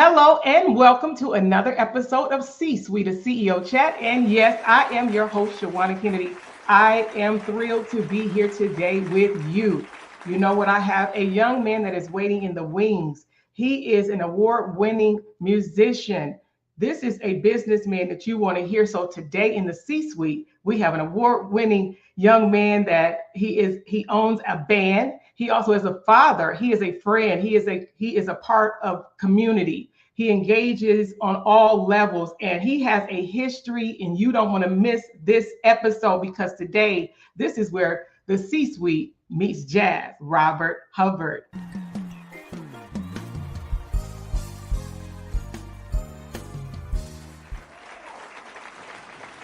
Hello and welcome to another episode of CSuite, a CEO chat. And yes, I am your host, Shawanna Kennedy. I am thrilled to be here today with you. You know what? I have a young man that is waiting in the wings. He is an award-winning musician. This is a businessman that you want to hear. So today in the C-suite, we have an award-winning young man that he owns a band. He also is a father. He is a friend. He is a part of community. He engages on all levels and he has a history, and you don't want to miss this episode because today this is where the C-suite meets jazz. Robert Hubbard.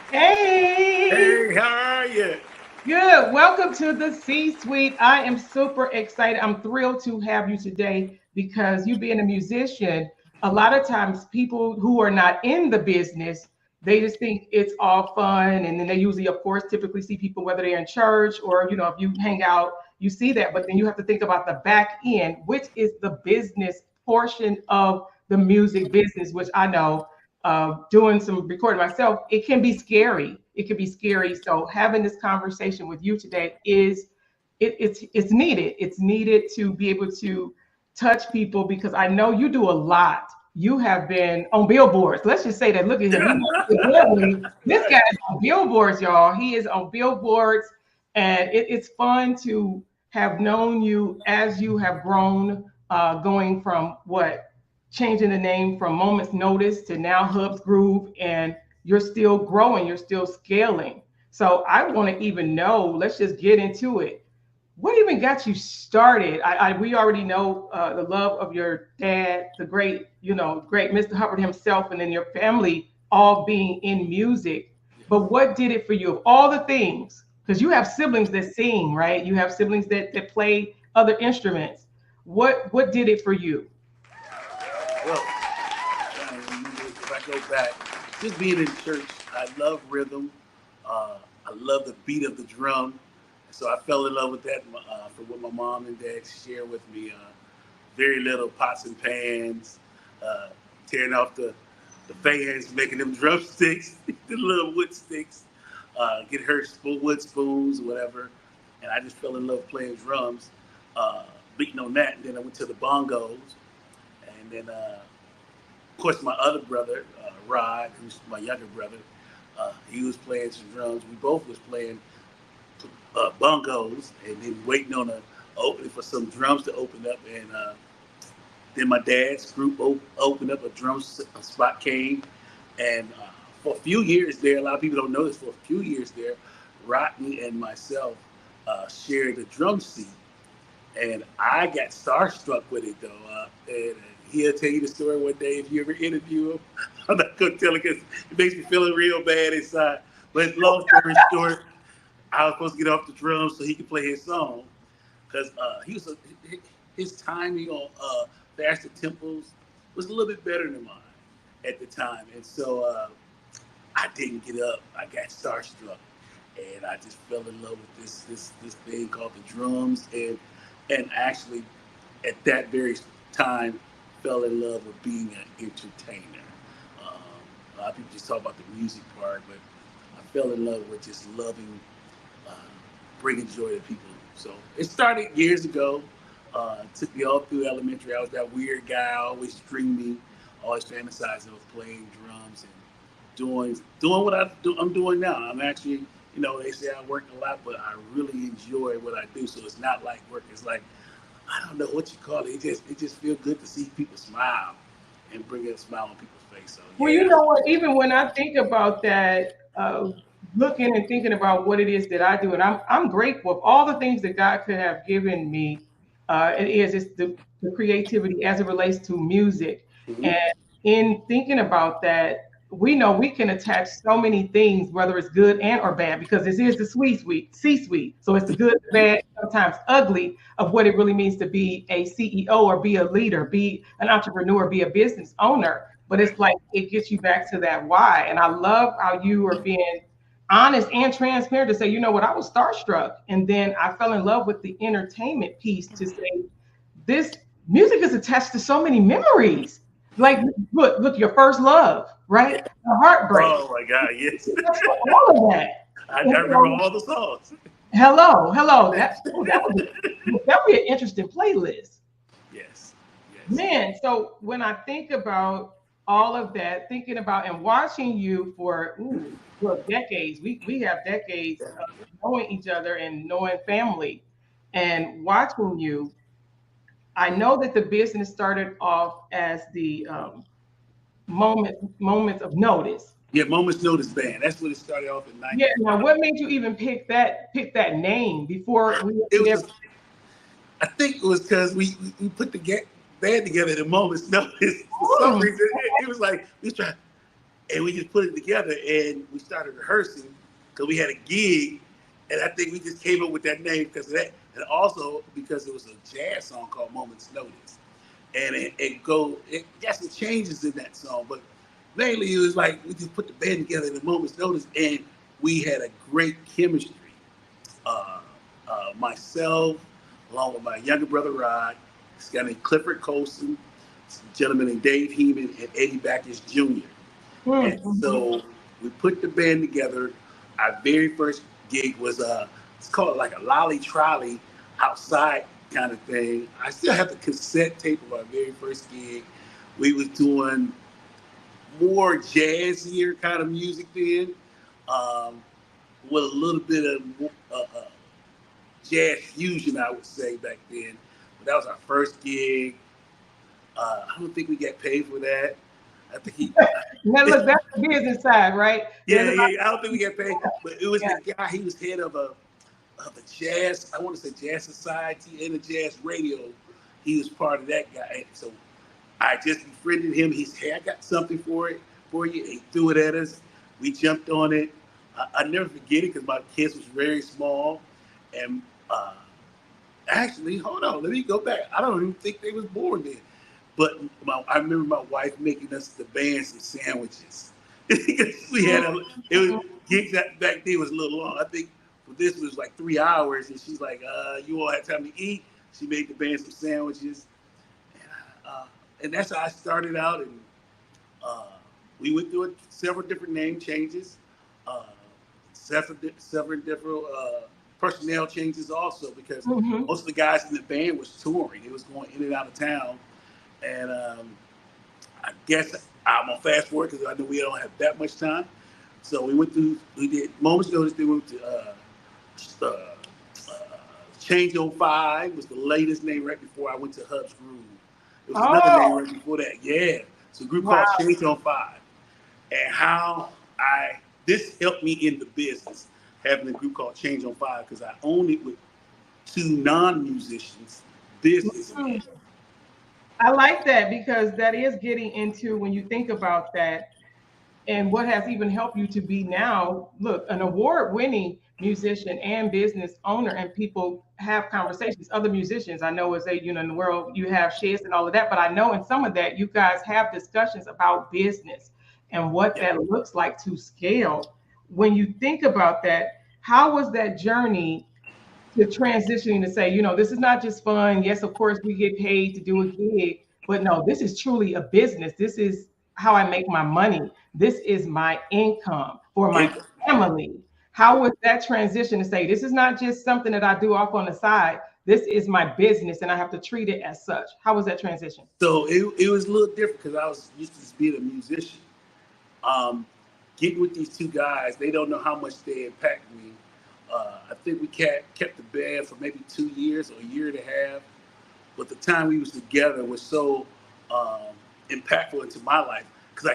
Hey. Hey, how are you? Good. Welcome to the C-suite. I am super excited. I'm thrilled to have you today because you being a musician, a lot of times people who are not in the business, they just think it's all fun. And then they usually, of course, typically see people, whether they're in church or, if you hang out, you see that. But then you have to think about the back end, which is the business portion of the music business, which I know doing some recording myself, it can be scary. It can be scary. So having this conversation with you today it's needed. It's needed to be able to touch people because I know you do a lot. You have been on billboards. Let's just say that. Look at him. This guy is on billboards, y'all. He is on billboards, and it's fun to have known you as you have grown, going from changing the name from Moments Notice to now Hubb's Groove, and you're still growing, you're still scaling. So I want to even know, let's just get into it. What even got you started? We already know the love of your dad, the great Mr. Hubbard himself, and then your family all being in music. But what did it for you of all the things? Because you have siblings that sing, right? You have siblings that play other instruments. What did it for you? Well, if I go back, just being in church, I love rhythm. I love the beat of the drum. So I fell in love with that for what my mom and dad shared with me. Very little pots and pans, tearing off the fans, making them drumsticks, the little wood sticks, get her wood spoons, whatever. And I just fell in love playing drums, beating on that. And then I went to the bongos. And then, of course, my other brother, Rod, who's my younger brother, he was playing some drums. We both was playing bongos, and then waiting on an opening for some drums to open up. And then my dad's group opened up, a drum spot came. And for a few years there, a lot of people don't know this, for a few years there, Rodney and myself shared a drum seat. And I got starstruck with it, though. And he'll tell you the story one day if you ever interview him. I'm not going to tell it because it makes me feel real bad inside. But long story short, I was supposed to get off the drums so he could play his song. Because his timing on faster tempos was a little bit better than mine at the time. And so I didn't get up. I got starstruck. And I just fell in love with this thing called the drums. And actually, at that very time, fell in love with being an entertainer. A lot of people just talk about the music part, but I fell in love with just loving bringing joy to people. So it started years ago. It took me all through elementary. I was that weird guy, always dreaming, always fantasizing of playing drums and doing what I'm doing now. I'm actually, they say I work a lot, but I really enjoy what I do. So it's not like work. It's like, I don't know what you call it. It just feels good to see people smile and bring a smile on people's face. So, yeah. Well, you know what? Even when I think about that, looking and thinking about what it is that I do, and I'm grateful for all the things that God could have given me. It's the creativity as it relates to music. Mm-hmm. And in thinking about that, we know we can attach so many things, whether it's good and or bad, because this is the C-suite. So it's the good, bad, sometimes ugly of what it really means to be a CEO or be a leader, be an entrepreneur, be a business owner. But it's like it gets you back to that why. And I love how you are being honest and transparent to say, you know what, I was starstruck. And then I fell in love with the entertainment piece to say, this music is attached to so many memories. Like, look, your first love, right? The heartbreak. Oh my God, yes. All of that. I And remember so, all the songs. hello. That would be an interesting playlist. Yes, yes. Man, so when I think about all of that, thinking about and watching you for look, decades, we have decades of knowing each other and knowing family, and watching you, I know that the business started off as the moments of notice. Yeah, Moments Notice Band. That's when it started off in Yeah. 90. Now, what made you even pick that name before It we was ever? just, I think it was because we put the band together at a moment's notice. For some Hmm. reason, it was like we was trying, and we just put it together and we started rehearsing because we had a gig, and I think we just came up with that name because of that, and also because it was a jazz song called Moments Notice, and it got some changes in that song, but mainly it was like we just put the band together at a moment's notice, and we had a great chemistry. Uh, Myself, along with my younger brother Rod, this guy named Clifford Colson, a gentleman named Dave Heeman, and Eddie Backus Jr. And Mm-hmm. so we put the band together. Our very first gig was it's called like a lolly trolley outside kind of thing. I still have the cassette tape of our very first gig. We was doing more jazzier kind of music then, um, with a little bit of jazz fusion, I would say back then. But that was our first gig. I don't think we got paid for that. I think he. Now, look, that's the business side, right? There's Yeah, a yeah. I don't think we got paid, but it was yeah. the guy. He was head of a jazz. I want to say Jazz Society and a jazz radio. He was part of that guy. So I just befriended him. He said, "Hey, I got something for you." He threw it at us. We jumped on it. I never forget it because my kids was very small, and actually, hold on, let me go back. I don't even think they was born then. But I remember my wife making us the band some sandwiches. We had it was gigs that back then was a little long. I think for this was like 3 hours, and she's like, "You all had time to eat." She made the band some sandwiches, uh, and that's how I started out. And uh, we went through several different name changes, uh, several different personnel changes also because Mhm. most of the guys in the band was touring. It was going in and out of town, and I guess I'm gonna fast forward because I know we don't have that much time. So we did Moments Notice. Then we went to uh, uh, Change 05 was the latest name right before I went to Hubb's Groove. It was another name Oh, right before that. Yeah, it's a group called wow. Change 05. And how this helped me in the business having a group called Change on Fire because I owned it with two non-musicians, businessmen. Mhm. I like that because that is getting into when you think about that and what has even helped you to be now, look, an award-winning musician and business owner, and people have conversations. Other musicians, I know, as they, in the world, you have shares and all of that, but I know in some of that, you guys have discussions about business and what Yeah. that looks like to scale. When you think about that, how was that journey to transitioning to say, this is not just fun. Yes, of course, we get paid to do a gig, but no, this is truly a business. This is how I make my money. This is my income for my It, family. How was that transition to say, this is not just something that I do off on the side? This is my business and I have to treat it as such. How was that transition? so it was a little different because I was used to just being a musician. Um, Getting with these two guys, they don't know how much they impacted me. I think we kept the band for maybe 2 years or a year and a half. But the time we was together was so impactful into my life because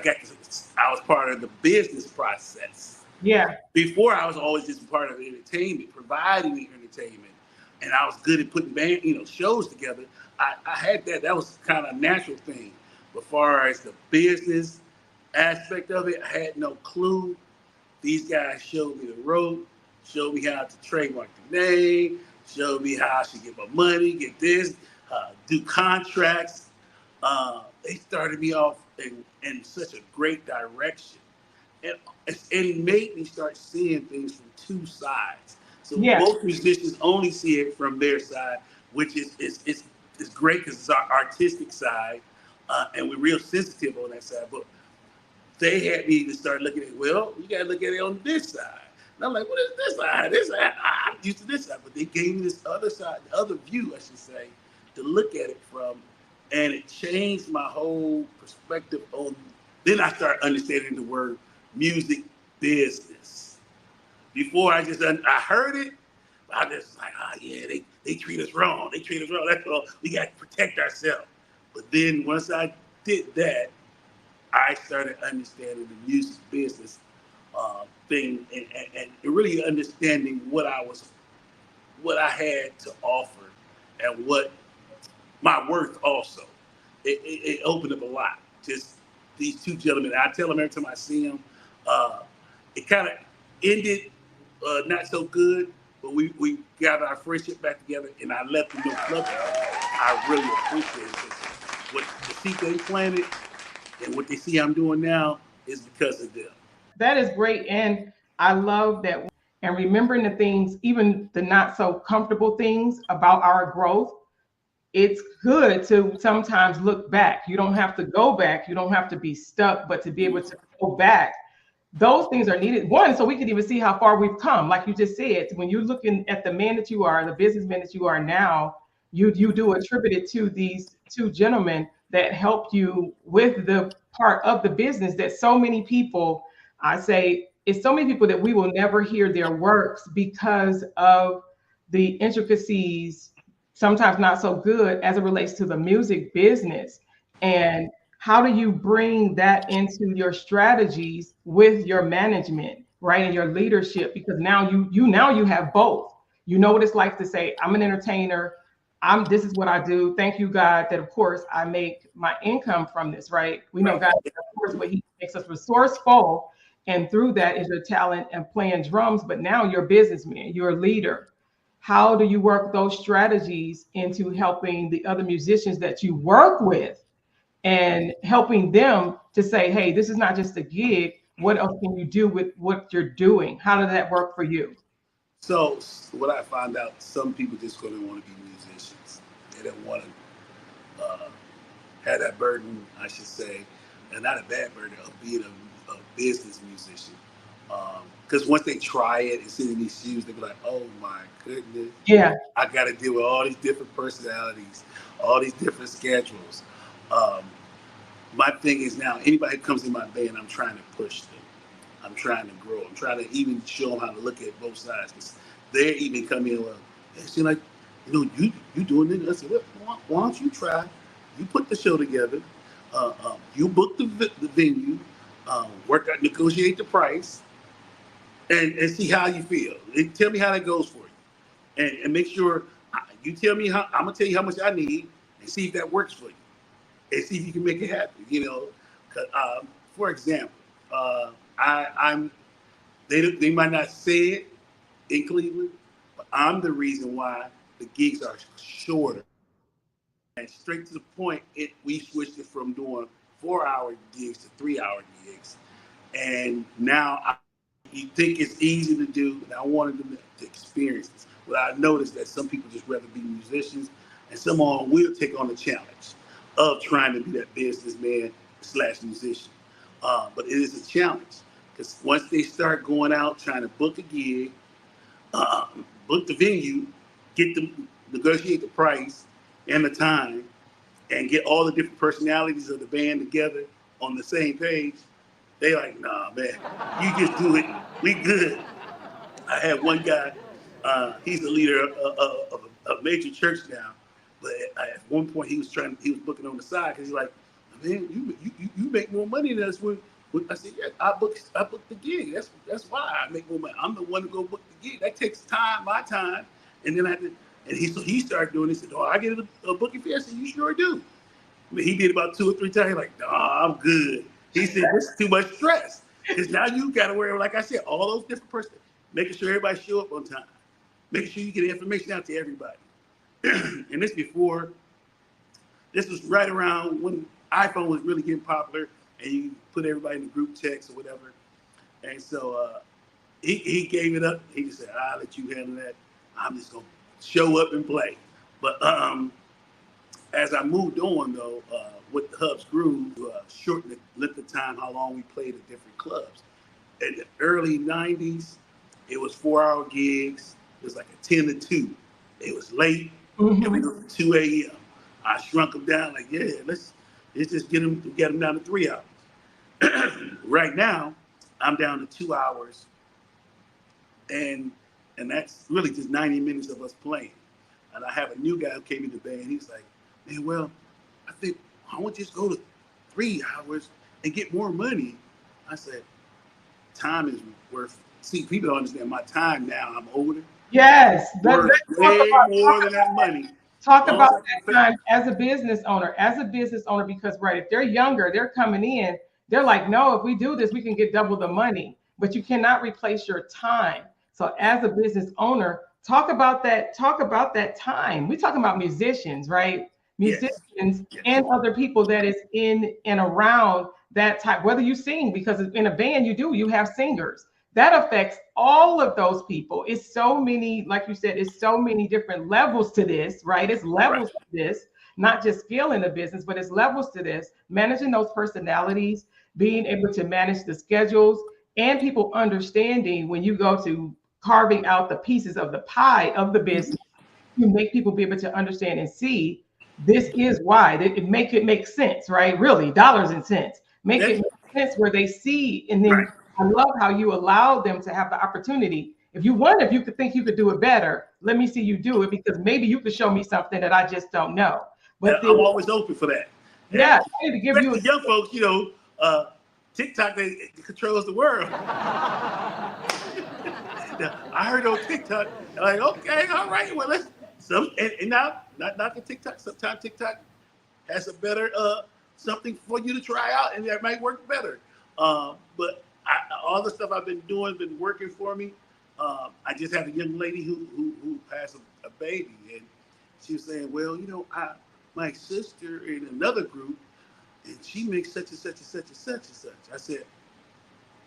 I was part of the business process. Yeah. Before I was always just part of the entertainment, providing the entertainment, and I was good at putting shows together. I had that. That was kind of a natural thing. But as far as the business aspect of it, I had no clue. These guys showed me the rope, showed me how to trademark the name, showed me how I should get my money, get this, do contracts. They started me off in such a great direction. And, and it made me start seeing things from two sides. So Yeah. most musicians only see it from their side, which is great because it's our artistic side. and we're real sensitive on that side. But they had me to start looking at, well, you got to look at it on this side. And I'm like, what is this side? This side, I'm used to this side. But they gave me this other side, the other view, I should say, to look at it from. And it changed my whole perspective on. Then I started understanding the word music business. Before I heard it, I just like, oh yeah, they treat us wrong. They treat us wrong. That's all. We got to protect ourselves. But then once I did that, I started understanding the music business thing and really understanding what I had to offer and what my worth also. It opened up a lot. Just these two gentlemen, I tell them every time I see them, it kind of ended not so good, but we got our friendship back together, and I left them no clubhouse. I really appreciate it. What the seed they planted and what they see I'm doing now is because of them. That is great. And I love that. And remembering the things, even the not so comfortable things about our growth, it's good to sometimes look back. You don't have to go back. You don't have to be stuck, but to be able to go back. Those things are needed. One, so we can even see how far we've come. Like you just said, when you're looking at the man that you are, the businessman that you are now, you do attribute it to these two gentlemen that helped you with the part of the business that so many people, I say, it's so many people that we will never hear their works because of the intricacies, sometimes not so good as it relates to the music business. And how do you bring that into your strategies with your management, right, and your leadership? Because now you have both. You know what it's like to say, I'm an entertainer. This is what I do. Thank you, God, that of course I make my income from this, right? We know God, of course, but He makes us resourceful. And through that is your talent and playing drums. But now you're a businessman, you're a leader. How do you work those strategies into helping the other musicians that you work with and helping them to say, hey, this is not just a gig. What else can you do with what you're doing? How did that work for you? So what I found out, some people just going to want to be musicians. They don't want to have that burden, I should say, and not a bad burden of being a business musician. Because once they try it and sit in these shoes, they be like, oh my goodness. Yeah. I got to deal with all these different personalities, all these different schedules. My thing is now, anybody who comes in my band, I'm trying to push them. I'm trying to grow. I'm trying to even show them how to look at both sides. Because they're even coming in, well, they seem like, you doing this. I said, well, why don't you try? You put the show together. You book the venue, work out, negotiate the price, and see how you feel. And tell me how that goes for you. And make sure you tell me how, I'm going to tell you how much I need and see if that works for you. And see if you can make it happen, for example, they might not say it in Cleveland, but I'm the reason why the gigs are shorter. And straight to the point, we switched it from doing 4-hour gigs to 3-hour gigs. And now you think it's easy to do, and I wanted them to experience this. But I noticed that some people just rather be musicians, and some of them will take on the challenge of trying to be that businessman / musician. But it is a challenge because once they start going out trying to book a gig, book the venue, negotiate the price and the time, and get all the different personalities of the band together on the same page, they like, nah, man, you just do it. We good. I had one guy, he's the leader of a major church now, but at one point he was booking on the side because he's like, man, you make more money than us. When I said, yeah, I booked the gig. That's why I make more money. I'm the one to go book the gig. That takes time, my time, and then he started doing it. He said, oh, I get a booking fee. I said, you sure do. I mean, he did about 2 or 3 times. He's like, nah, I'm good. He said, this is too much stress. Because now you got to worry, like I said, all those different persons, making sure everybody show up on time, making sure you get information out to everybody. And this was right around when iPhone was really getting popular, and you put everybody in the group text or whatever. And so he gave it up. He just said, I'll let you handle that. I'm just going to show up and play. But As I moved on, though, with the Hubb's grew, shorten the length of time, how long we played at different clubs. In the early 90s, it was 4-hour gigs. It was like a 10 to 2. It was late, and we go to 2 a.m. I shrunk them down like, yeah, let's just get them down to 3 hours. Right now, I'm down to 2 hours, and that's really just 90 minutes of us playing. And I have a new guy who came in the band. He's like, man, well, I think I want to just go to 3 hours and get more money. I said, time is worth. See, people don't understand my time now. I'm older. Yes, worth way more than that money. Talk about that time as a business owner, because right, if they're younger, they're coming in, they're like, no, if we do this, we can get double the money, but you cannot replace your time. So as a business owner, talk about that time. We're talking about musicians, right? Musicians and other people that is in and around that type, whether you sing, because in a band you have singers. That affects all of those people. It's so many, like you said, it's so many different levels to this, right? It's levels to this, not just skill in the business, but it's levels to this. Managing those personalities, being able to manage the schedules, and people understanding when you go to carving out the pieces of the pie of the business, you make people be able to understand and see this is why. It make sense, right? Really, dollars and cents. Make it make sense where they see, and then I love how you allow them to have the opportunity. If you could think you could do it better, let me see you do it, because maybe you could show me something that I just don't know. But I'm always open for that. Yeah, I need to give you the young folks, TikTok, they controls the world. I heard on TikTok, like, okay, all right, well, let's and now not the TikTok. Sometimes TikTok has a better something for you to try out, and that might work better. But all the stuff I've been doing been working for me. I just had a young lady who has a baby, and she was saying, well, my sister in another group, and she makes such and such and such and such and such. I said,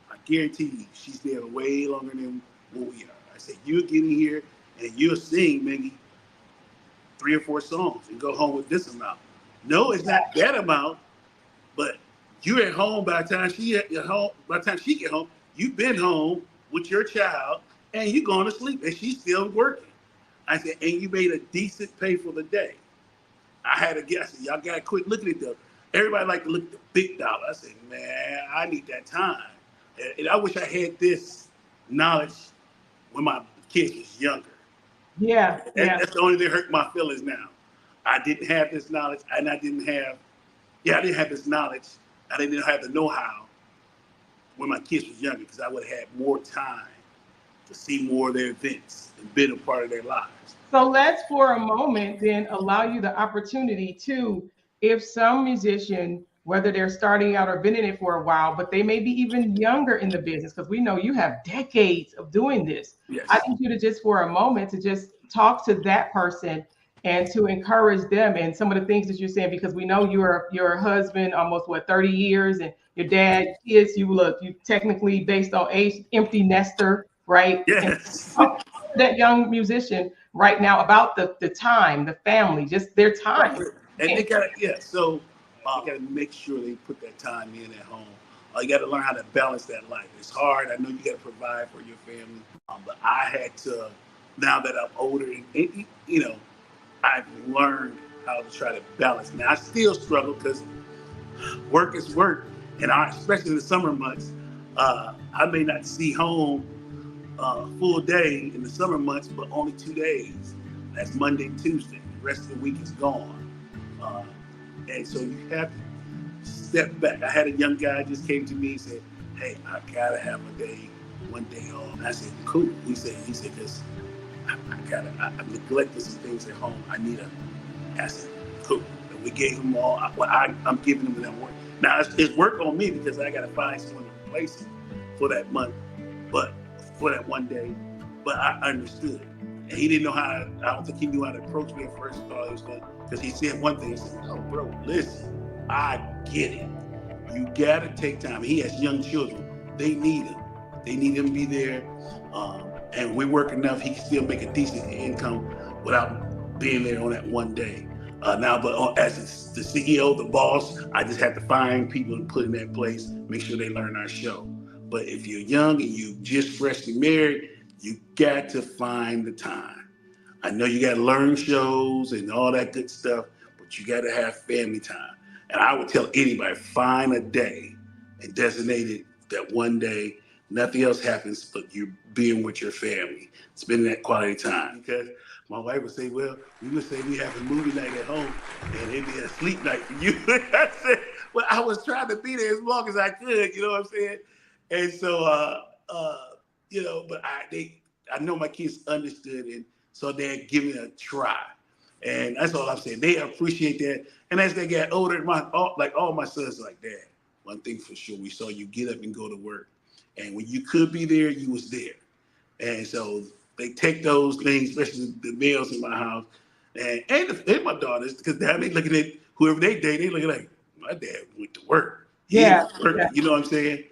I guarantee you, she's there way longer than what we are. I said, you're getting here and you'll sing maybe 3 or 4 songs and go home with this amount. No, it's not that amount, but you're at home by the time she get home, you've been home with your child and you're going to sleep and she's still working. I said, and you made a decent pay for the day. I had to guess. Y'all got to quit looking at them. Everybody like to look at the big dollar. I said, man, I need that time. And I wish I had this knowledge when my kids was younger. Yeah. That's the only thing that hurt my feelings now. I didn't have this knowledge, and I didn't have this knowledge. I didn't have the know-how when my kids was younger, because I would have had more time to see more of their events and been a part of their lives. So let's, for a moment, then allow you the opportunity to, if some musician, whether they're starting out or been in it for a while, but they may be even younger in the business, because we know you have decades of doing this. Yes. I need you to just, for a moment, to just talk to that person and to encourage them and some of the things that you're saying, because we know your husband almost 30 years, and your dad, kids, you technically, based on age, empty nester, right? Yes. And that young musician right now about the time, the family, just their time. Right. And they gotta, so you gotta make sure they put that time in at home. You gotta learn how to balance that life. It's hard. I know you gotta provide for your family, but I had to, now that I'm older, and I've learned how to try to balance. Now I still struggle because work is work, and especially in the summer months, I may not see home full day in the summer months, but only 2 days. That's Monday and Tuesday. The rest of the week is gone. And so you have to step back. I had a young guy just came to me and said, hey, I gotta have one day off. And I said, cool. He said, because I neglected some things at home. I said, cool. And we gave him all, I'm giving him that work. Now it's work on me, because I gotta find someone to replace him for that month, but for that one day. But I understood. And he didn't know I don't think he knew how to approach me at first. Thought he was going, because he said one thing, he said, oh, bro, listen, I get it. You gotta take time. He has young children. They need him. They need him to be there. And we work enough, he can still make a decent income without being there on that one day. Now, but as the CEO, the boss, I just have to find people and put in that place, make sure they learn our show. But if you're young and you just freshly married, you got to find the time. I know you got to learn shows and all that good stuff, but you got to have family time. And I would tell anybody, find a day and designate it that one day, nothing else happens but you being with your family, spending that quality time. Because my wife would say, well, we would say we have a movie night at home and it'd be a sleep night for you. I said, well, I was trying to be there as long as I could, you know what I'm saying? And so, but I know my kids understood, and so they're giving it a try. And that's all I'm saying. They appreciate that. And as they get older, all my sons are like, Dad, one thing for sure, we saw you get up and go to work. And when you could be there, you was there. And so they take those things, especially the males in my house, and my daughters, because now they looking at whoever they date, they looking like, my dad went to work. Yeah. You know what I'm saying?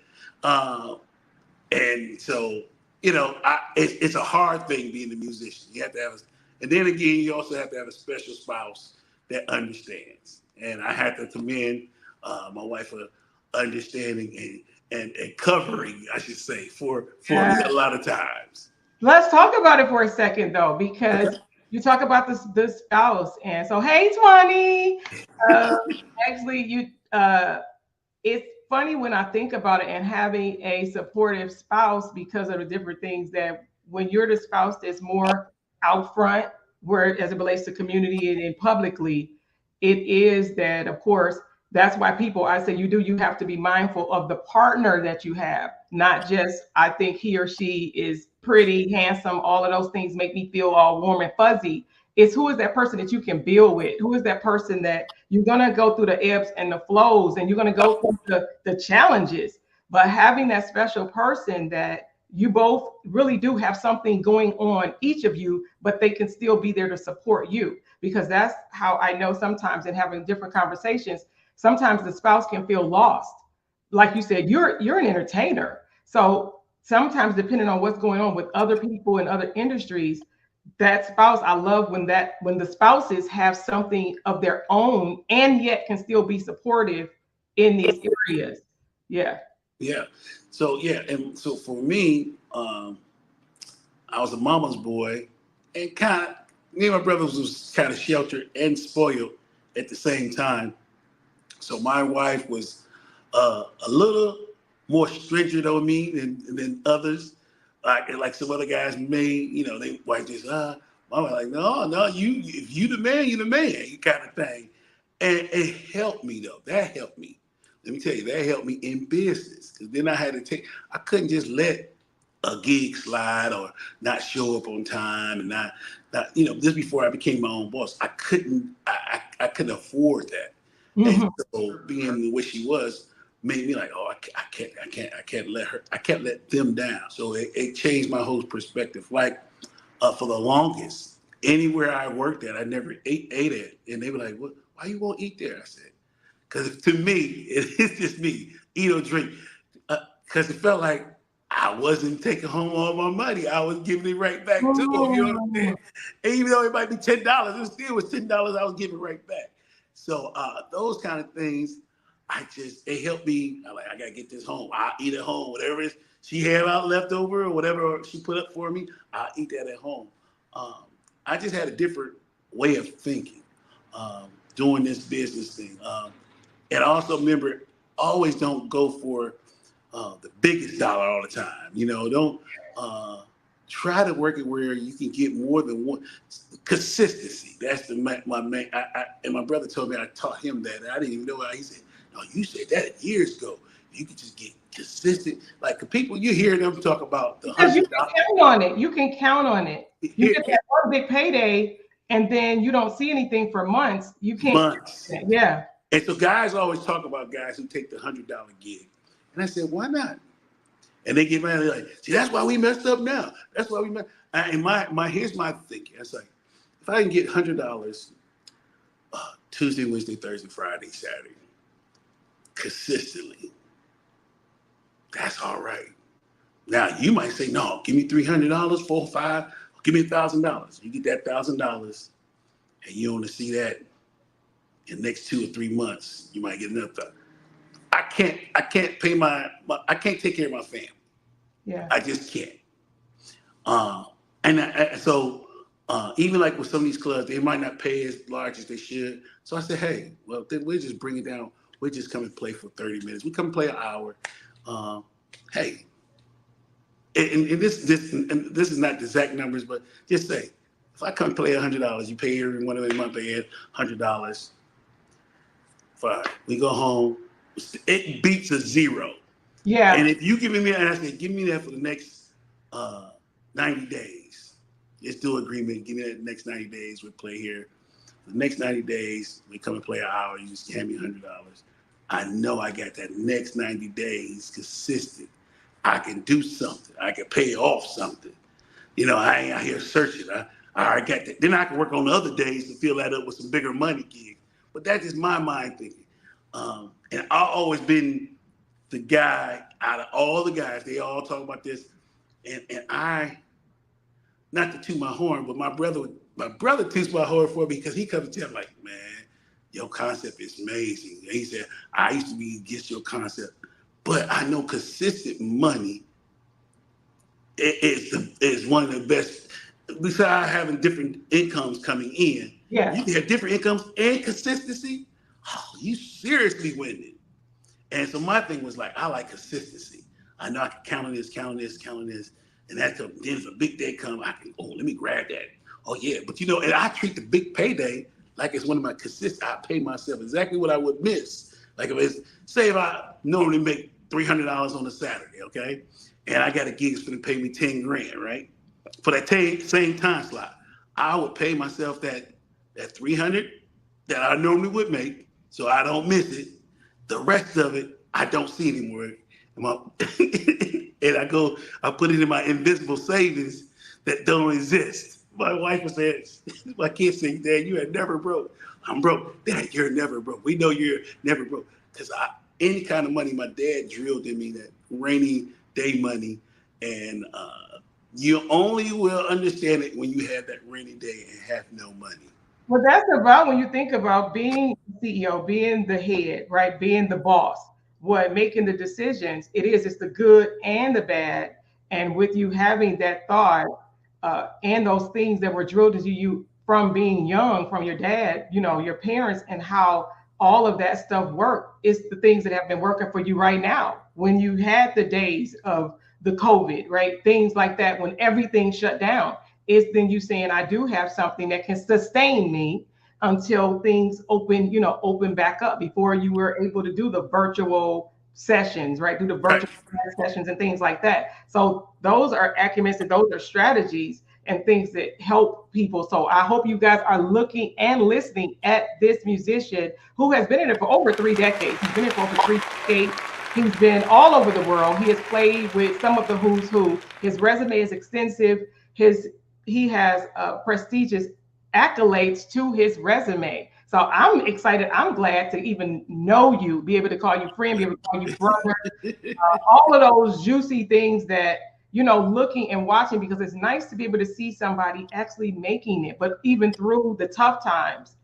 And so, it's a hard thing being a musician. You have to have, and then again, you also have to have a special spouse that understands. And I had to commend my wife for understanding and covering, I should say, for me a lot of times. Let's talk about it for a second, though, because you talk about the spouse, and so hey, Tawny, actually, it's funny when I think about it and having a supportive spouse because of the different things that when you're the spouse that's more out front, where as it relates to community and publicly, it is that, of course, that's why I say you have to be mindful of the partner that you have, not just, I think he or she is pretty, handsome, all of those things make me feel all warm and fuzzy. It's who is that person that you can build with? Who is that person that you're going to go through the ebbs and the flows and you're going to go through the challenges, but having that special person that you both really do have something going on, each of you, but they can still be there to support you, because that's how I know sometimes in having different conversations, sometimes the spouse can feel lost. Like you said, you're an entertainer. So sometimes depending on what's going on with other people in other industries, that spouse, I love when the spouses have something of their own and yet can still be supportive in these areas. Yeah. Yeah. So and so for me, I was a mama's boy, and me and my brothers was kind of sheltered and spoiled at the same time. So my wife was a little more stringent on me than others. Like some other guys may, they wife just, mama like, no, if you the man, you the man, you kind of thing. And it helped me though. That helped me. Let me tell you, that helped me in business. Because then I couldn't just let a gig slide or not show up on time and not just before I became my own boss, I couldn't afford that. Mm-hmm. And so being the way she was made me like, oh, I can't let them down. So it changed my whole perspective. Like for the longest, anywhere I worked at, I never ate at. And they were like, "What? Why you won't eat there?" I said, "Because to me, it's just me, eat or drink." Because it felt like I wasn't taking home all my money. I was giving it right back to them. You know what I'm saying? And even though it might be $10, it still was $10 I was giving right back. So those kind of things, it helped me. I gotta get this home. I'll eat at home. Whatever she had out left over or whatever she put up for me, I'll eat that at home. I just had a different way of thinking doing this business thing. And I also remember, always don't go for the biggest dollar all the time. Don't try to work it where you can get more than one. Consistency. That's my main. And my brother told me, I taught him that. And I didn't even know how. He said, "No, you said that years ago. You could just get consistent." Like the people you hear them talk about the $100. You can count on it. You can count on it. You get that one big payday, and then you don't see anything for months. You can't. Months. Yeah. And so guys always talk about guys who take the $100 gig. And I said, why not? And they get mad. They're like, see, that's why we messed up now. That's why we messed. And here's my thinking. It's like, if I can get $100 Tuesday, Wednesday, Thursday, Friday, Saturday, consistently, that's all right. Now you might say, no, give me $300, 4 or 5, give me $1,000. You get that $1,000, and you only see that in the next 2 or 3 months, you might get another. I can't pay I can't take care of my family. Yeah. I just can't. So even like with some of these clubs, they might not pay as large as they should. So I said, hey, well, then we'll just bring it down. We'll just come and play for 30 minutes. We come and play an hour. Hey, and this is not the exact numbers, but just say, if I come and play $100, you pay every one of them month they add $100. Fine. We go home. It beats a zero. Yeah. And if you give me that, and I say, give me that for the next 90 days. Let's do an agreement. Give me that next 90 days. We'll play here. The next 90 days, we come and play an hour. You just hand me $100. I know I got that next 90 days consistent. I can do something. I can pay off something. You know, I ain't out here searching. I got that. Then I can work on the other days to fill that up with some bigger money gigs. But that's just my mind thinking. And I've always been the guy out of all the guys. They all talk about this. And I, not to toot my horn, but my brother toots my horn for me because he comes to tell me, like, man, your concept is amazing. And he said, I used to be against your concept, but I know consistent money is one of the best. Besides having different incomes coming in, yeah, you can have different incomes and consistency. Oh, you seriously winning. And so my thing was like, I like consistency. I know I can count on this, and that's then if a big day come, I can, let me grab that. Oh yeah, but and I treat the big payday like it's one of my consistent. I pay myself exactly what I would miss. Like if I normally make $300 on a Saturday, okay, and I got a gig that's gonna pay me 10 grand, right? For that same time slot, I would pay myself that 300 that I normally would make, so I don't miss it. The rest of it, I don't see anymore. And I put it in my invisible savings that don't exist. My wife was saying, my kids say, Dad, you are never broke. I'm broke. Dad, you're never broke. We know you're never broke. Because any kind of money, my dad drilled in me that rainy day money. And you only will understand it when you have that rainy day and have no money. Well, that's about when you think about being CEO, being the head, right? Being the boss, making the decisions. It's the good and the bad. And with you having that thought and those things that were drilled into you from being young, from your dad, your parents, and how all of that stuff worked, it's the things that have been working for you right now. When you had the days of the COVID, right? Things like that, when everything shut down, it's then you saying, I do have something that can sustain me until things open back up, before you were able to do the virtual sessions, right? Do the virtual sessions and things like that. So those are acumens and those are strategies and things that help people. So I hope you guys are looking and listening at this musician who has been in it for over 3 decades. He's been in it for over 3 decades. He's been all over the world. He has played with some of the who's who. His resume is extensive. He has prestigious accolades to his resume. So I'm excited. I'm glad to even know you, be able to call you friend, be able to call you brother. All of those juicy things that, looking and watching, because it's nice to be able to see somebody actually making it. But even through the tough times,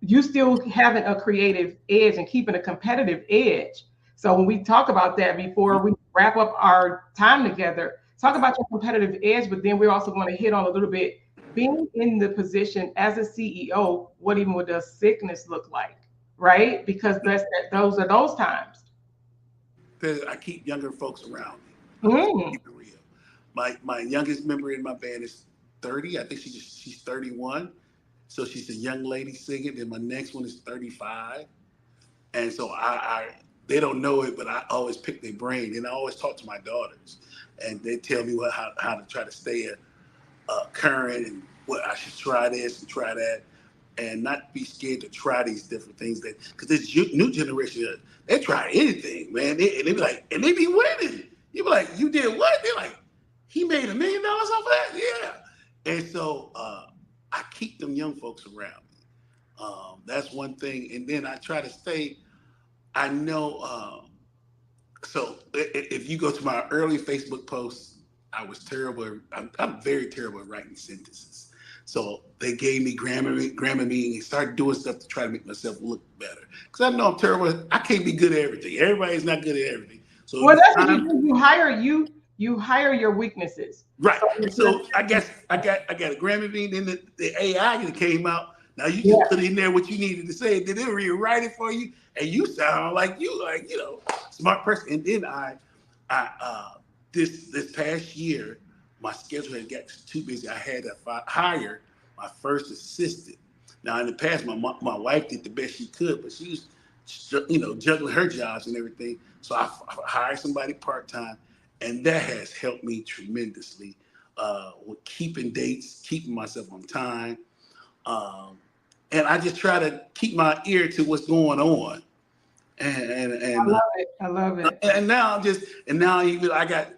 you still having a creative edge and keeping a competitive edge. So when we talk about that before we wrap up our time together, talk about your competitive edge, but then we're also going to hit on a little bit being in the position as a CEO. What does sickness look like, right? Because those are those times. I keep younger folks around me. Keep it real. My youngest member in my band is 30. I think she's 31. So she's a young lady singing. Then my next one is 35. And so they don't know it, but I always pick their brain. And I always talk to my daughters. And they tell me how to try to stay current and what I should try this and try that. And not be scared to try these different things. Because this new generation, they try anything, man. They be like, and they be winning. You be like, you did what? They're like, he made $1 million off that? Yeah. And so I keep them young folks around me. That's one thing. And then I try to stay, I know, so if you go to my early Facebook posts, I was terrible. I'm very terrible at writing sentences. So they gave me Grammarly and started doing stuff to try to make myself look better. Because I know I'm terrible. I can't be good at everything. Everybody's not good at everything. So Well, it's that's what you time. do. You hire your weaknesses. Right. So So I guess I got a Grammarly, then the AI that came out. Now you yeah, just put in there what you needed to say, then it'll rewrite it for you, and you sound like smart person. And then this past year, my schedule had got too busy. I had to hire my first assistant. Now in the past, my wife did the best she could, but she was juggling her jobs and everything. So I hired somebody part time, and that has helped me tremendously with keeping dates, keeping myself on time. And I just try to keep my ear to what's going on. I love it. I love it. And now even I got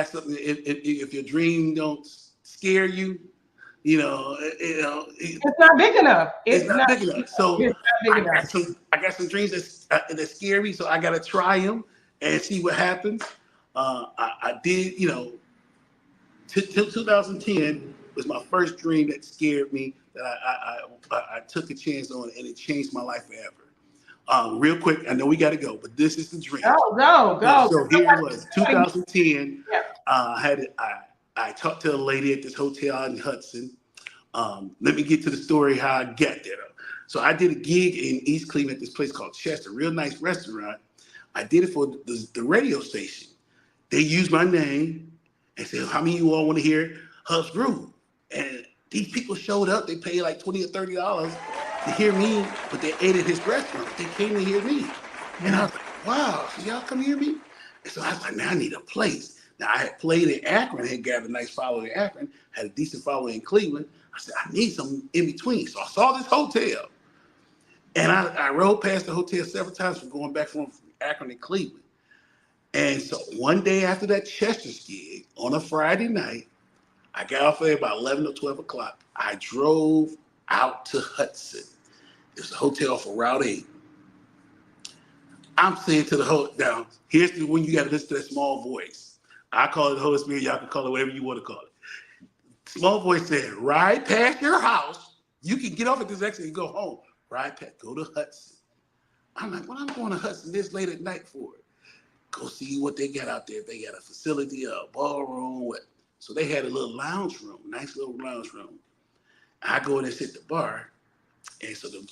something. If your dream don't scare you, It's not big enough. it's not big enough. So It's not big enough. I got some dreams that scare me. So I got to try them and see what happens. I did, till 2010 was my first dream that scared me that I took a chance on, and it changed my life forever. Real quick, I know we got to go, but this is the dream. Go. So here it was, 2010. Yeah. I talked to a lady at this hotel in Hudson. Let me get to the story how I got there. So I did a gig in East Cleveland at this place called Chester, real nice restaurant. I did it for the radio station. They used my name and said, how many of you all want to hear Hubb's Groove? And these people showed up. They paid like $20 or $30 to hear me, but they ate at his restaurant. They came to hear me. And I was like, wow, so y'all come hear me? And so I was like, now I need a place. Now I had played in Akron, had gathered a nice following in Akron, had a decent following in Cleveland. I said, I need something in between. So I saw this hotel. And I rode past the hotel several times from going back from Akron to Cleveland. And so one day after that Chester's gig on a Friday night, I got off there about 11 or 12 o'clock. I drove out to Hudson. There's a hotel for Route 8. I'm saying to the hotel, here's when you got to listen to that small voice. I call it the Holy Spirit. Y'all can call it whatever you want to call it. Small voice said, ride past your house. You can get off at this exit and go home. Ride past, go to Hudson. I'm like, what I'm going to Hudson this late at night for? Go see what they got out there. If they got a facility, a ballroom, what? So they had a little lounge room, nice little lounge room. I go in and sit at the bar. And so the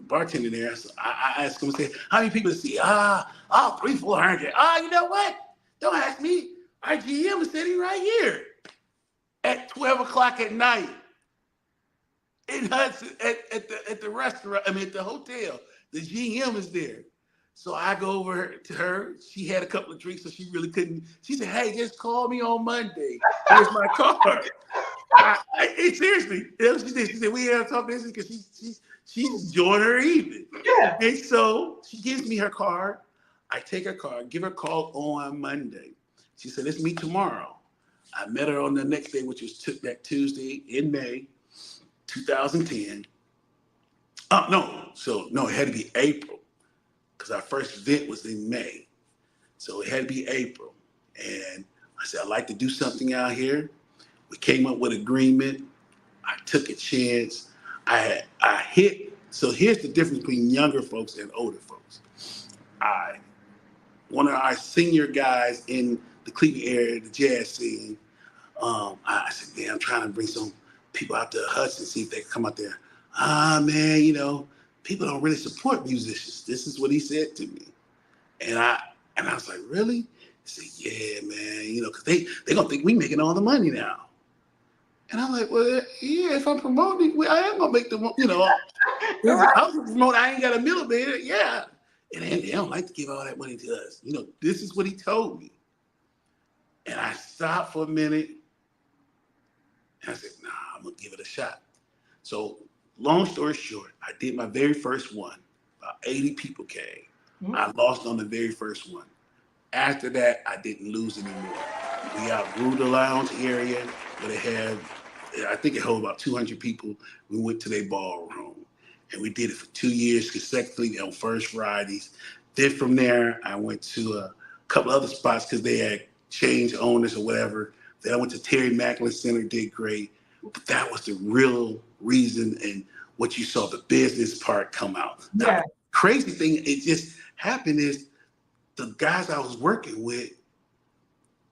bartender there, so I asked him, I said, how many people to see? 300, 400. You know what? Don't ask me. Our GM is sitting right here at 12 o'clock at night in Hudson at the restaurant, at the hotel. The GM is there. So I go over to her. She had a couple of drinks, so she really couldn't. She said, hey, just call me on Monday. Here's my card. Seriously, that's what she did. She said, we have to talk business because she's enjoying her evening. Yeah. And so she gives me her card. I take her card, give her a call on Monday. She said, let's meet tomorrow. I met her on the next day, which was that Tuesday in May, 2010. No, it had to be April because our first event was in May. So it had to be April. And I said, I'd like to do something out here. We came up with agreement. I took a chance. So here's the difference between younger folks and older folks. One of our senior guys in the Cleveland area, the jazz scene, I said, man, I'm trying to bring some people out to Hudson, see if they can come out there. Man, people don't really support musicians. This is what he said to me. And I was like, really? He said, yeah, man, because they gonna think we making all the money now. And I'm like, well, yeah, if I'm promoting, I am gonna make the, I'm promoting, I ain't got a millimeter, yeah. And they don't like to give all that money to us. This is what he told me. And I stopped for a minute, and I said, nah, I'm gonna give it a shot. So long story short, I did my very first one. About 80 people came. Mm-hmm. I lost on the very first one. After that, I didn't lose anymore. We outgrew the lounge area where they had, I think it held about 200 people. We went to their ballroom and we did it for 2 years consecutively on first Fridays. Then from there, I went to a couple other spots because they had changed owners or whatever. Then I went to Terry Macklin Center, did great. But that was the real reason, and what you saw the business part come out. Now, Yeah. crazy thing, it just happened is the guys I was working with,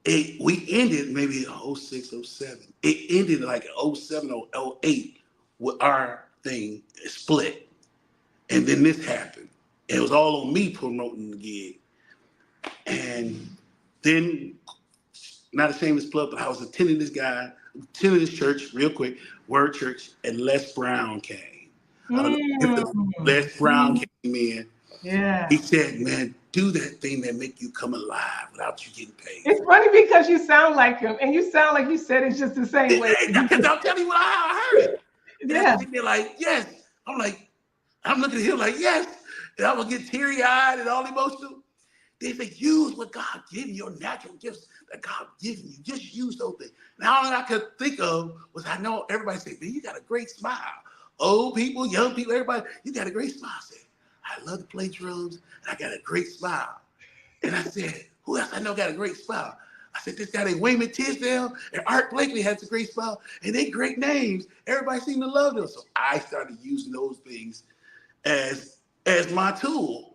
we ended maybe in 06, 07. It ended like 07 or 08 with our thing split. And then this happened. And it was all on me promoting the gig. And then, not ashamed to plug, but I was attending this church real quick, Word Church, and Les Brown came. Les Brown came in. Yeah. He said, man, do that thing that make you come alive without you getting paid. It's funny because you sound like him, and you sound like you said it just the same way. Because I'll tell you how I heard it. Yeah. And they're like, yes. I'm looking at him like, yes. And I'm going to get teary-eyed and all emotional. They say, use what God gave you, your natural gifts that God given you. Just use those things. Now, all I could think of was, I know everybody say, man, you got a great smile. Old people, young people, everybody, you got a great smile. I said, I love to play drums, and I got a great smile. And I said, who else I know got a great smile? I said, this guy named Wayman Tisdale and Art Blakely has a great smile, and they great names. Everybody seemed to love them. So I started using those things as my tool.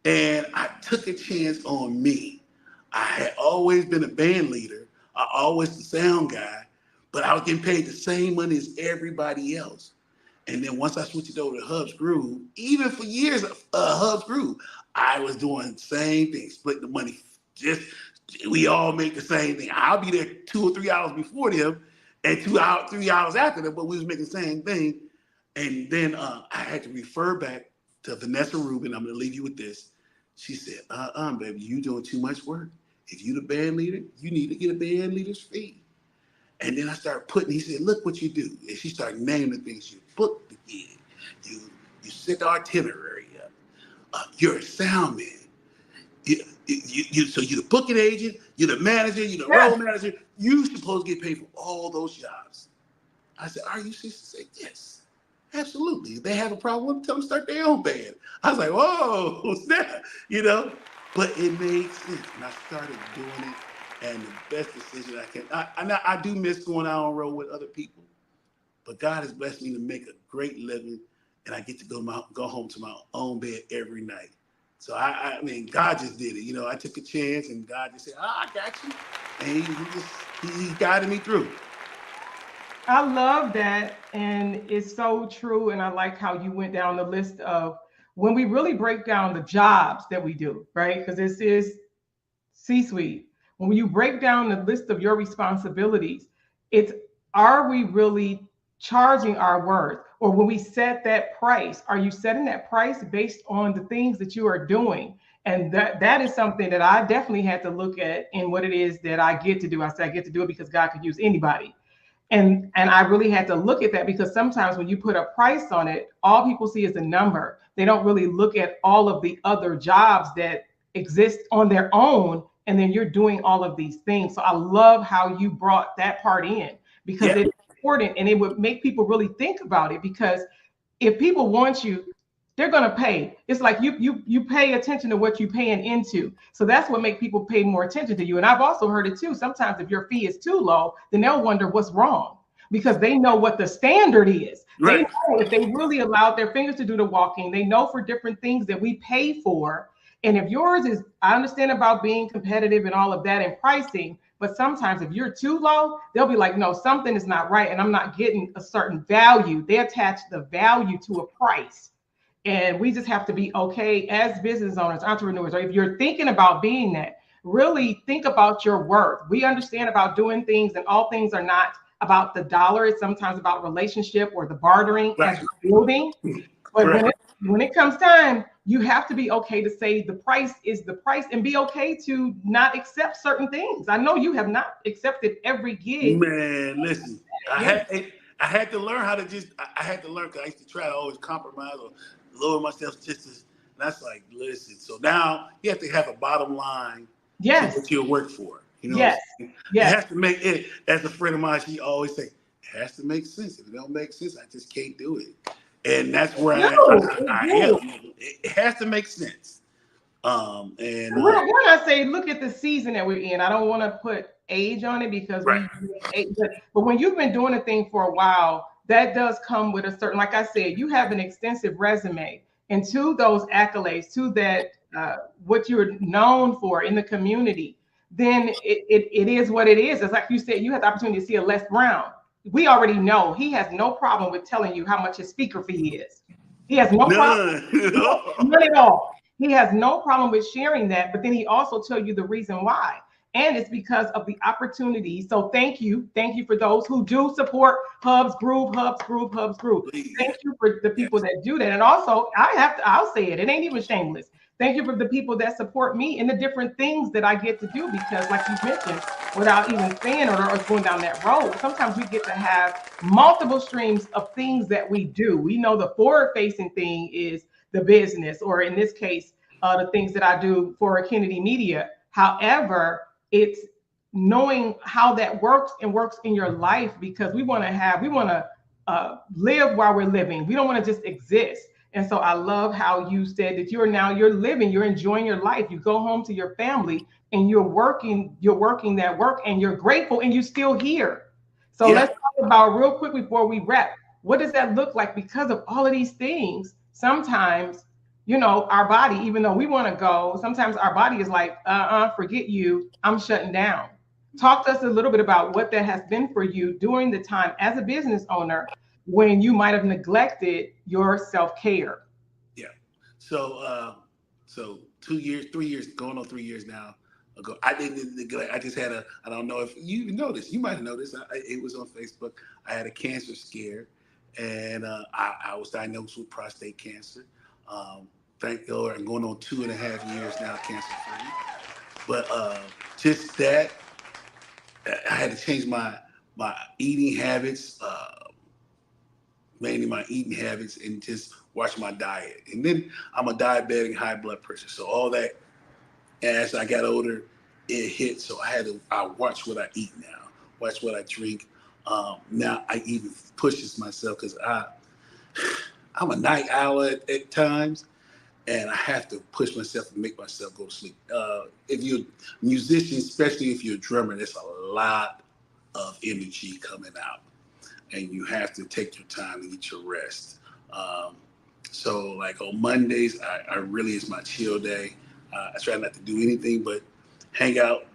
And I took a chance on me. I had always been a band leader. I always the sound guy, but I was getting paid the same money as everybody else. And then once I switched it over to Hubb's Groove, even for years of Hubb's Groove, I was doing the same thing, splitting the money. We all make the same thing. I'll be there 2 or 3 hours before them and 3 hours after them, but we was making the same thing. And then I had to refer back to Vanessa Rubin. I'm going to leave you with this. She said, baby, you doing too much work. If you the band leader, you need to get a band leader's fee. And then I started he said, look what you do. And she started naming the things. You book the gig. You set the itinerary up. You're a sound man. So you're the booking agent, you're the manager, you're the road manager. You're supposed to get paid for all those jobs. I said, are you serious? She said, yes, absolutely. If they have a problem, tell them to start their own band. I was like, whoa, snap, But it made sense. And I started doing it. And the best decision I can. I do miss going out on the road with other people, but God has blessed me to make a great living, and I get to go home to my own bed every night. So I mean, God just did it. I took a chance, and God just said, I got you, and he guided me through. I love that, and it's so true. And I like how you went down the list of when we really break down the jobs that we do, right? Because this is C-suite. When you break down the list of your responsibilities, are we really charging our worth? Or when we set that price, are you setting that price based on the things that you are doing? And that is something that I definitely had to look at in what it is that I get to do. I said I get to do it because God could use anybody. And I really had to look at that, because sometimes when you put a price on it, all people see is a number. They don't really look at all of the other jobs that exist on their own. And then you're doing all of these things. So I love how you brought that part in, because it's important, and it would make people really think about it, because if people want you, they're going to pay. It's like you pay attention to what you're paying into. So that's what makes people pay more attention to you. And I've also heard it too. Sometimes if your fee is too low, then they'll wonder what's wrong, because they know what the standard is. Right. They know if they really allowed their fingers to do the walking, they know for different things that we pay for. And if yours is, I understand about being competitive and all of that and pricing, but sometimes if you're too low, they'll be like, no, something is not right, and I'm not getting a certain value. They attach the value to a price. And we just have to be okay as business owners, entrepreneurs, or if you're thinking about being that, really think about your worth. We understand about doing things, and all things are not about the dollar. It's sometimes about relationship or the bartering as you're building. But when it comes time, you have to be okay to say the price is the price, and be okay to not accept certain things. I know you have not accepted every gig. Man, listen, I had to learn how to I had to learn, because I used to try to always compromise or lower myself and that's like, listen. So now you have to have a bottom line. Yes. What you'll work for. Yes. It has to make it, as a friend of mine, she always say, it has to make sense. If it don't make sense, I just can't do it. And that's where I am. It has to make sense. And when I say look at the season that we're in, I don't want to put age on it because Right. but when you've been doing a thing for a while, that does come with a certain, like I said, you have an extensive resume, and to those accolades, to that what you're known for in the community, then it is what it is. It's like you said, you have the opportunity to see a Les Brown. We already know he has no problem with telling you how much his speaker fee is. He has no problem, none at all. He has no problem with sharing that, but then he also tell you the reason why. And it's because of the opportunity. So thank you. Thank you for those who do support Hubb's Groove, Hubb's Groove, Hubb's Groove. Please. Thank you for the people Yes. that do that. And also, I'll say it. It ain't even shameless. Thank you for the people that support me in the different things that I get to do, because like you mentioned, without even saying or going down that road, sometimes we get to have multiple streams of things that we do. We know the forward facing thing is the business, or in this case, the things that I do for Kennedy Media. However, it's knowing how that works and works in your life, because we want to live while we're living. We don't want to just exist. And so I love how you said that you're living, you're enjoying your life. You go home to your family and you're working that work, and you're grateful, and you're still here. So let's talk about real quick before we wrap. What does that look like? Because of all of these things, sometimes, our body, even though we want to go, sometimes our body is like, forget you, I'm shutting down. Talk to us a little bit about what that has been for you during the time as a business owner when you might have neglected your self-care. Yeah. So 2 years, 3 years, going on 3 years now ago, I didn't neglect. I just had I don't know if you know this, you might have noticed, it was on Facebook. I had a cancer scare, and I was diagnosed with prostate cancer. Thank God, I'm going on 2.5 years now, cancer free. But just that, I had to change my eating habits, mainly my eating habits, and just watch my diet. And then I'm a diabetic, high blood pressure. So all that, as I got older, it hit. So I watch what I eat now, watch what I drink. Now I even pushes myself, because I'm a night owl at times, and I have to push myself and make myself go to sleep. If you're a musician, especially if you're a drummer, there's a lot of energy coming out, and you have to take your time to get your rest. So like on Mondays, I really is my chill day. I try not to do anything but hang out.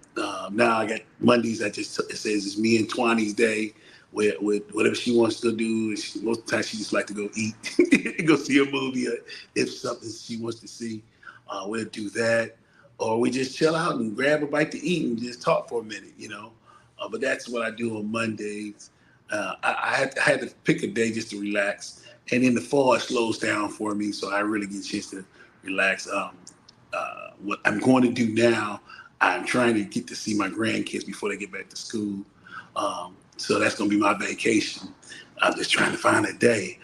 Now I got Mondays. It says it's me and Twani's day, with whatever she wants to do. Most of the time she just like to go eat, go see a movie, or if something she wants to see, we'll do that. Or we just chill out and grab a bite to eat and just talk for a minute, But that's what I do on Mondays. I had to pick a day just to relax. And in the fall, it slows down for me, so I really get a chance to relax. What I'm going to do now, I'm trying to get to see my grandkids before they get back to school. So that's going to be my vacation. I'm just trying to find a day.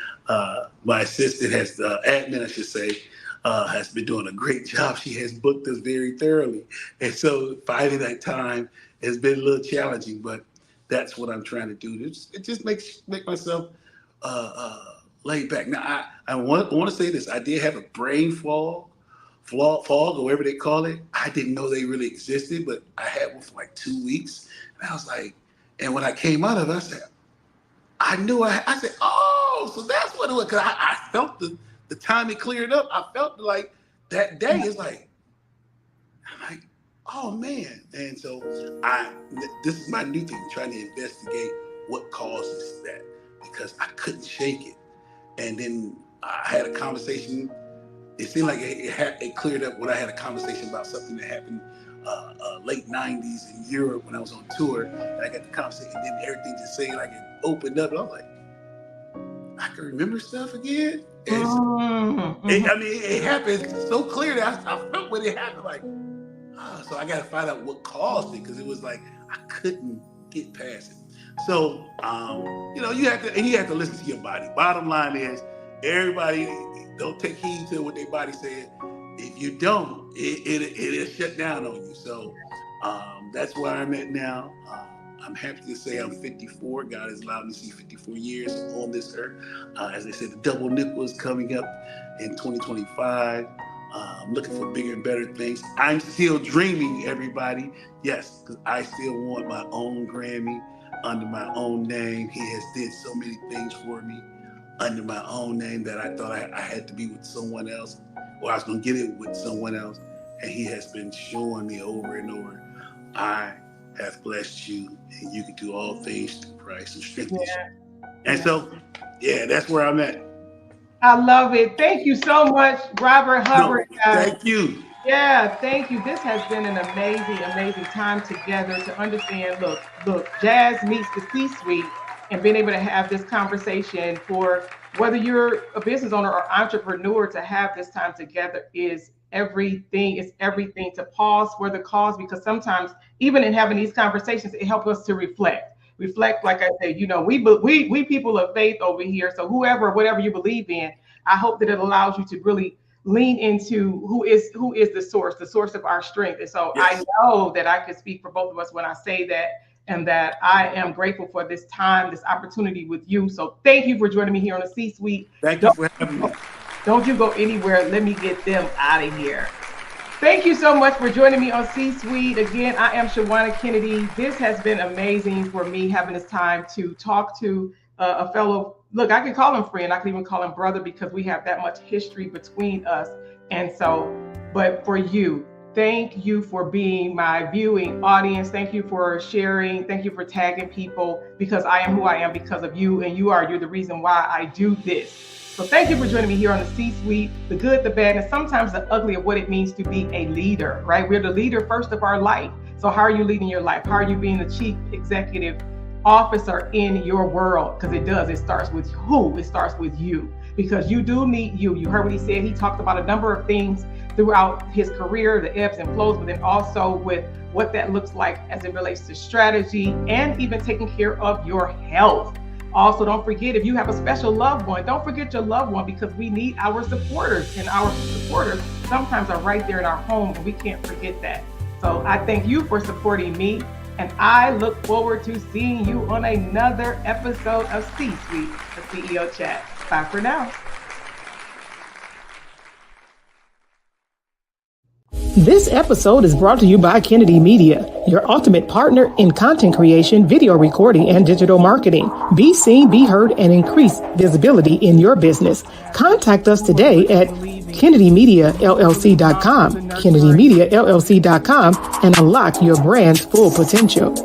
My assistant admin, I should say, has been doing a great job. She has booked us very thoroughly. And so finding that time has been a little challenging, but that's what I'm trying to do. It just make myself laid back. Now, I want to say this. I did have a brain fog, or whatever they call it. I didn't know they really existed, but I had one for like 2 weeks. And I was like, and when I came out of it, I said, I said, oh, so that's what it was. Because I felt the time it cleared up. I felt like that day is like, I'm like, oh man. And so this is my new thing, trying to investigate what causes that, because I couldn't shake it. And then I had a conversation. It seemed like it cleared up when I had a conversation about something that happened late 90s in Europe when I was on tour. And I got the conversation, and then everything just saying like it opened up. And I was like, I can remember stuff again. It happened so clearly. I felt when it happened, like, so I got to find out what caused it, because it was like I couldn't get past it. So you have to listen to your body. Bottom line is, everybody don't take heed to what their body says. If you don't, it'll shut down on you. So that's where I'm at now. I'm happy to say I'm 54. God has allowed me to see 54 years on this earth. As I said, the double nickel is coming up in 2025. looking for bigger and better things. I'm still dreaming, everybody. Yes, because I still want my own Grammy under my own name. He has did so many things for me under my own name that I thought I had to be with someone else, or I was going to get it with someone else. And he has been showing me over and over, I have blessed you, and you can do all things through Christ who strengthens you. And so, yeah, that's where I'm at. I love it. Thank you so much, Robert Hubbard. No, thank you. Yeah, thank you. This has been an amazing, amazing time together to understand, look, jazz meets the C-suite, and being able to have this conversation for whether you're a business owner or entrepreneur, to have this time together is everything. It's everything. To pause for the cause, because sometimes even in having these conversations, it helps us to reflect, like I said, we people of faith over here. So whatever you believe in, I hope that it allows you to really lean into who is the source of our strength. And so yes. I know that I can speak for both of us when I say that, and that I am grateful for this time, this opportunity with you. So thank you for joining me here on the C-Suite. Thank you for having me. Don't you go anywhere. Let me get them out of here. Thank you so much for joining me on C-Suite. Again, I am Shawanna Kennedy. This has been amazing for me, having this time to talk to a fellow, look, I can call him friend. I can even call him brother, because we have that much history between us. And so, but for you, thank you for being my viewing audience. Thank you for sharing. Thank you for tagging people, because I am who I am because of you, and you're the reason why I do this. So thank you for joining me here on the C-Suite, the good, the bad, and sometimes the ugly of what it means to be a leader, right? We're the leader first of our life. So how are you leading your life? How are you being the chief executive officer in your world? Because it starts with who? It starts with you, because you do need you. You heard what he said. He talked about a number of things throughout his career, the ebbs and flows, but then also with what that looks like as it relates to strategy and even taking care of your health. Also, don't forget, if you have a special loved one, don't forget your loved one, because we need our supporters, and our supporters sometimes are right there in our home, and we can't forget that. So I thank you for supporting me, and I look forward to seeing you on another episode of C-Suite, the CEO Chat. Bye for now. This episode is brought to you by Kennedy Media, your ultimate partner in content creation, video recording, and digital marketing. Be seen, be heard, and increase visibility in your business. Contact us today at KennedyMediaLLC.com, KennedyMediaLLC.com, and unlock your brand's full potential.